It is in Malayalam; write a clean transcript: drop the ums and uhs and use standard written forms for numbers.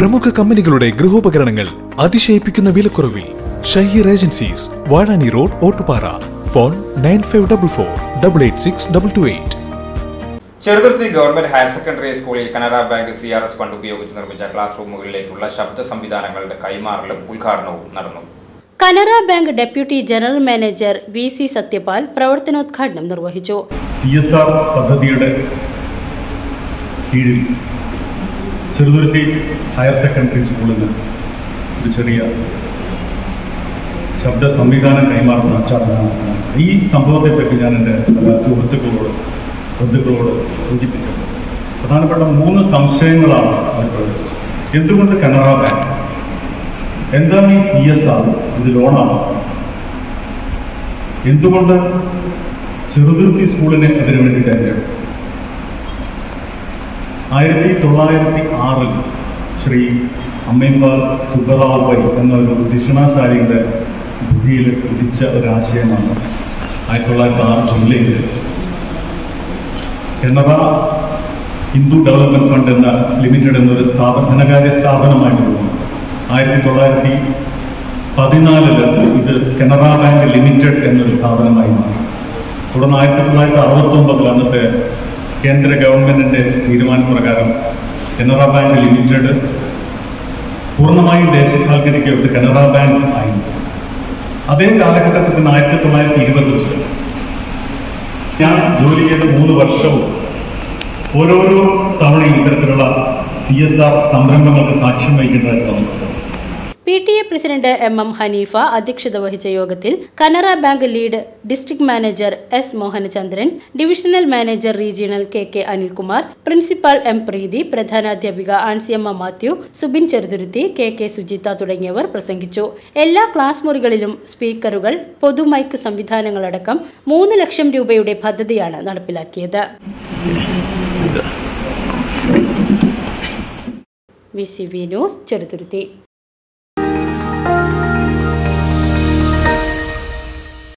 പ്രമുഖ കമ്പനികളുടെ ഗൃഹോപകരണങ്ങൾ അതിശയിപ്പിക്കുന്ന വിലക്കുറവിൽ. Shaheer agencies, Vazhani road, Ottupara. Phone 9544886228. Cheruthuruthy government higher secondary സ്കൂളിൽ കനറ ബാങ്ക് CRS ഫണ്ട് ഉപയോഗിച്ച് നിർമ്മിച്ച ക്ലാസ് റൂമുകളിലേക്കുള്ള ശബ്ദ സംവിധാനങ്ങളുടെ കൈമാറലും ഉദ്ഘാടനവും നടന്നു. Canara bank deputy general manager VC Satyapal പ്രവർത്തനോദ്ഘാടനം നിർവഹിച്ചു. CSR പദ്ധതിയുടെ കീഴിൽ ചെറുതുരുത്തി ഹയർ സെക്കൻഡറി സ്കൂളിന് ഒരു ചെറിയ ശബ്ദ സംവിധാനം കൈമാറുന്ന ചടങ്ങാണ്. ഈ സംഭവത്തെപ്പറ്റി ഞാൻ എൻ്റെ സുഹൃത്തുക്കളോട് സൂചിപ്പിച്ചത്. പ്രധാനപ്പെട്ട 3 സംശയങ്ങളാണ് അവർ പ്രകടിപ്പിച്ചത്. എന്തുകൊണ്ട് കനറ ബാങ്ക്? എന്താണ് ഈ CSR? ഇത് ലോണാണ്. എന്തുകൊണ്ട് ചെറുതുരുത്തി സ്കൂളിനെ അതിനു വേണ്ടി തിരഞ്ഞെടുത്തു? 1906 ശ്രീ അമ്മയമ്പാൽ സുബ്ബറാവു എന്നൊരു ദിഷണാശാലിയുടെ ബുദ്ധിയിൽ ഉദിച്ച ഒരാശയമാണ് 1906 ജില്ലയിൽ കനറ ഹിന്ദു ഡെവലപ്മെന്റ് ഫണ്ട് എന്ന ലിമിറ്റഡ് എന്നൊരു ധനകാര്യ സ്ഥാപനമായിട്ട് പോകുന്നു. 1914 ഇത് കനറ ബാങ്ക് ലിമിറ്റഡ് എന്നൊരു സ്ഥാപനമായി മാറി. തുടർന്ന് 1969 അന്നത്തെ കേന്ദ്ര ഗവൺമെന്റിന്റെ തീരുമാനപ്രകാരം കനറ ബാങ്ക് ലിമിറ്റഡ് പൂർണ്ണമായും ദേശസാൽക്കരിക്കപ്പെട്ട് കനറ ബാങ്ക് ആയി. അതേ കാലഘട്ടത്തിൽ 1920 ഞാൻ ജോലി ചെയ്ത 3 വർഷവും ഓരോരോ തവണയും ഇത്തരത്തിലുള്ള CSR സംരംഭങ്ങൾക്ക് സാക്ഷ്യം വഹിക്കേണ്ടതായിട്ട് PTA പ്രസിഡന്റ് MM ഹനീഫ അധ്യക്ഷത വഹിച്ച യോഗത്തിൽ Canara bank lead district manager S Mohanachandran, divisional manager regional KK Anilkumar, principal M പ്രീതി, പ്രധാനാധ്യാപിക ആൻസിയമ്മ മാത്യു, സുബിൻ ചെറുതുരുത്തി, KK സുജിത തുടങ്ങിയവർ പ്രസംഗിച്ചു. എല്ലാ ക്ലാസ് മുറികളിലും സ്പീക്കറുകൾ, പൊതുമൈക്ക് സംവിധാനങ്ങളടക്കം 3 ലക്ഷം രൂപയുടെ പദ്ധതിയാണ് നടപ്പിലാക്കിയത്. VCV news, Cheruthuruthy.